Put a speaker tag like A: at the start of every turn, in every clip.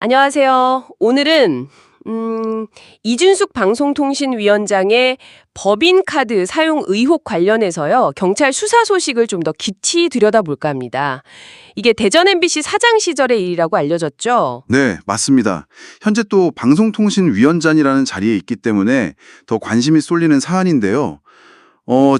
A: 안녕하세요. 오늘은 이준숙 방송통신위원장의 법인카드 사용 의혹 관련해서요. 경찰 수사 소식을 좀 더 깊이 들여다볼까 합니다. 이게 대전 MBC 사장 시절의 일이라고 알려졌죠.
B: 네, 맞습니다. 현재 또 방송통신위원장이라는 자리에 있기 때문에 더 관심이 쏠리는 사안인데요.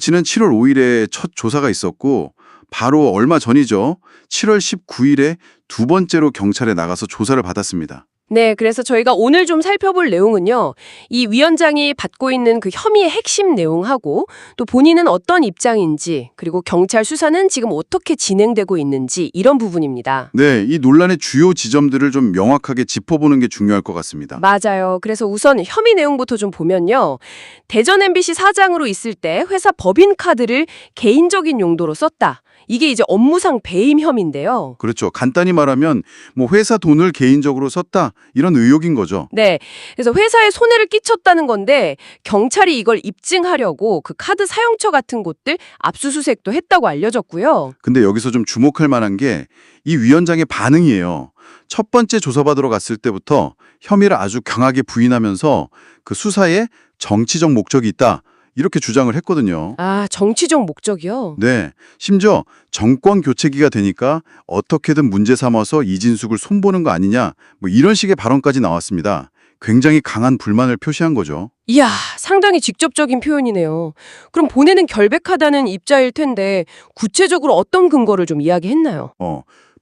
B: 지난 7월 5일에 첫 조사가 있었고 바로 얼마 전이죠. 7월 19일에 두 번째로 경찰에 나가서 조사를 받았습니다.
A: 네, 그래서 저희가 오늘 좀 살펴볼 내용은요. 이 위원장이 받고 있는 그 혐의의 핵심 내용하고 또 본인은 어떤 입장인지 그리고 경찰 수사는 지금 어떻게 진행되고 있는지 이런 부분입니다.
B: 네, 이 논란의 주요 지점들을 좀 명확하게 짚어보는 게 중요할 것 같습니다.
A: 맞아요. 그래서 우선 혐의 내용부터 좀 보면요. 대전 MBC 사장으로 있을 때 회사 법인카드를 개인적인 용도로 썼다. 이게 이제 업무상 배임 혐의인데요.
B: 그렇죠. 간단히 말하면 뭐 회사 돈을 개인적으로 썼다 이런 의혹인 거죠.
A: 네. 그래서 회사에 손해를 끼쳤다는 건데 경찰이 이걸 입증하려고 그 카드 사용처 같은 곳들 압수수색도 했다고 알려졌고요.
B: 근데 여기서 좀 주목할 만한 게 이 위원장의 반응이에요. 첫 번째 조사받으러 갔을 때부터 혐의를 아주 강하게 부인하면서 그 수사에 정치적 목적이 있다 이렇게 주장을 했거든요.
A: 아, 정치적 목적이요?
B: 네, 심지어 정권 교체기가 되니까 어떻게든 문제 삼아서 이진숙을 손보는 거 아니냐 뭐 이런 식의 발언까지 나왔습니다. 굉장히 강한 불만을 표시한 거죠.
A: 이야, 상당히 직접적인 표현이네요. 그럼 본인은 결백하다는 입장일 텐데 구체적으로 어떤 근거를 좀 이야기했나요?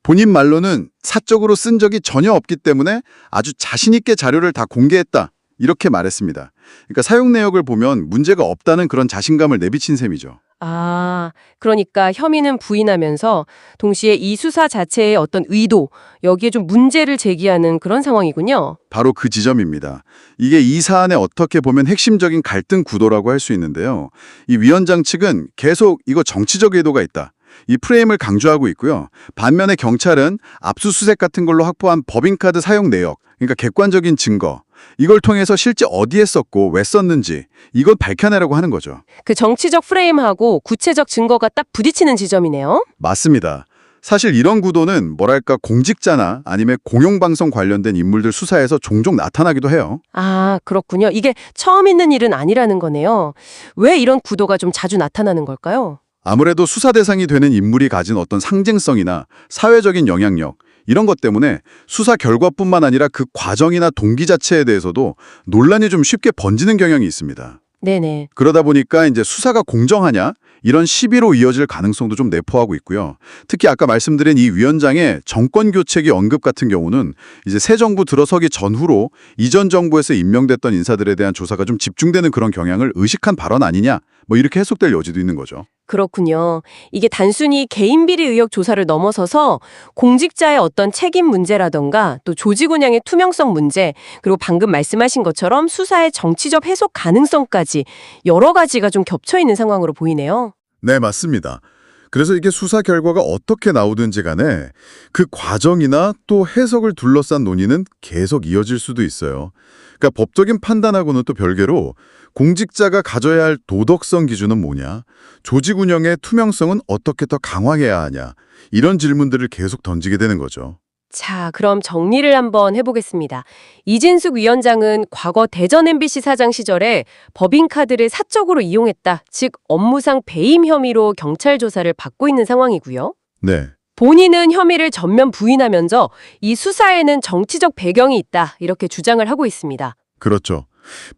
B: 본인 말로는 사적으로 쓴 적이 전혀 없기 때문에 아주 자신 있게 자료를 다 공개했다. 이렇게 말했습니다. 그러니까 사용 내역을 보면 문제가 없다는 그런 자신감을 내비친 셈이죠.
A: 아, 그러니까 혐의는 부인하면서 동시에 이 수사 자체의 어떤 의도, 여기에 좀 문제를 제기하는 그런 상황이군요.
B: 바로 그 지점입니다. 이게 이 사안의 어떻게 보면 핵심적인 갈등 구도라고 할 수 있는데요. 이 위원장 측은 계속 이거 정치적 의도가 있다. 이 프레임을 강조하고 있고요. 반면에 경찰은 압수수색 같은 걸로 확보한 법인카드 사용 내역, 그러니까 객관적인 증거, 이걸 통해서 실제 어디에 썼고 왜 썼는지 이걸 밝혀내라고 하는 거죠.
A: 그 정치적 프레임하고 구체적 증거가 딱 부딪히는 지점이네요.
B: 맞습니다. 사실 이런 구도는 뭐랄까 공직자나 아니면 공영방송 관련된 인물들 수사에서 종종 나타나기도 해요.
A: 아, 그렇군요. 이게 처음 있는 일은 아니라는 거네요. 왜 이런 구도가 좀 자주 나타나는 걸까요?
B: 아무래도 수사 대상이 되는 인물이 가진 어떤 상징성이나 사회적인 영향력 이런 것 때문에 수사 결과뿐만 아니라 그 과정이나 동기 자체에 대해서도 논란이 좀 쉽게 번지는 경향이 있습니다.
A: 네네.
B: 그러다 보니까 이제 수사가 공정하냐? 이런 시비로 이어질 가능성도 좀 내포하고 있고요. 특히 아까 말씀드린 이 위원장의 정권 교체기 언급 같은 경우는 이제 새 정부 들어서기 전후로 이전 정부에서 임명됐던 인사들에 대한 조사가 좀 집중되는 그런 경향을 의식한 발언 아니냐? 뭐 이렇게 해석될 여지도 있는 거죠.
A: 그렇군요. 이게 단순히 개인 비리 의혹 조사를 넘어서서 공직자의 어떤 책임 문제라던가 또 조직 운영의 투명성 문제, 그리고 방금 말씀하신 것처럼 수사의 정치적 해석 가능성까지 여러 가지가 좀 겹쳐 있는 상황으로 보이네요.
B: 네, 맞습니다. 그래서 이게 수사 결과가 어떻게 나오든지 간에 그 과정이나 또 해석을 둘러싼 논의는 계속 이어질 수도 있어요. 그러니까 법적인 판단하고는 또 별개로 공직자가 가져야 할 도덕성 기준은 뭐냐, 조직 운영의 투명성은 어떻게 더 강화해야 하냐, 이런 질문들을 계속 던지게 되는 거죠.
A: 자, 그럼 정리를 한번 해보겠습니다. 이진숙 위원장은 과거 대전 MBC 사장 시절에 법인카드를 사적으로 이용했다. 즉 업무상 배임 혐의로 경찰 조사를 받고 있는 상황이고요.
B: 네.
A: 본인은 혐의를 전면 부인하면서 이 수사에는 정치적 배경이 있다. 이렇게 주장을 하고 있습니다.
B: 그렇죠.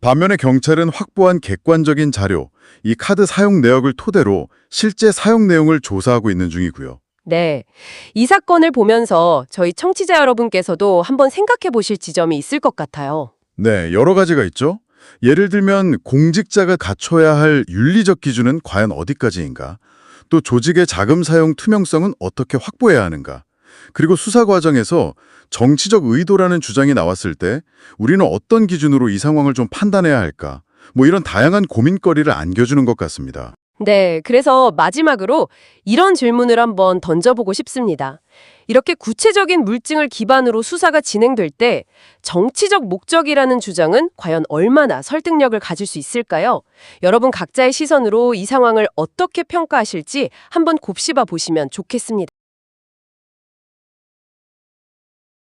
B: 반면에 경찰은 확보한 객관적인 자료, 이 카드 사용 내역을 토대로 실제 사용 내용을 조사하고 있는 중이고요.
A: 네. 이 사건을 보면서 저희 청취자 여러분께서도 한번 생각해 보실 지점이 있을 것 같아요.
B: 네, 여러 가지가 있죠. 예를 들면 공직자가 갖춰야 할 윤리적 기준은 과연 어디까지인가? 또 조직의 자금 사용 투명성은 어떻게 확보해야 하는가? 그리고 수사 과정에서 정치적 의도라는 주장이 나왔을 때 우리는 어떤 기준으로 이 상황을 좀 판단해야 할까? 뭐 이런 다양한 고민거리를 안겨주는 것 같습니다.
A: 네, 그래서 마지막으로 이런 질문을 한번 던져보고 싶습니다. 이렇게 구체적인 물증을 기반으로 수사가 진행될 때 정치적 목적이라는 주장은 과연 얼마나 설득력을 가질 수 있을까요? 여러분 각자의 시선으로 이 상황을 어떻게 평가하실지 한번 곱씹어 보시면 좋겠습니다.